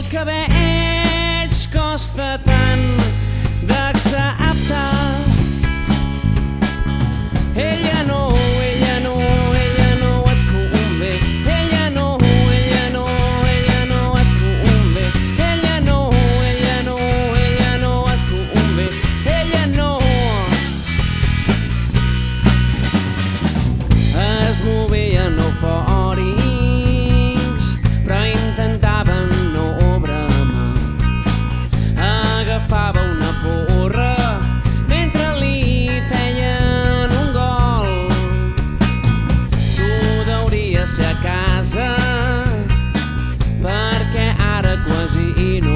que veig costa tant d'acceptar. Ella no et convé. Ella no et convé. Ella no et convé. Ella no. Es movien eufòrics, però intentaven no bramar. Agafava una porra mentre li feien un gol. Tu deuries ser a casa, perquè ara quasi no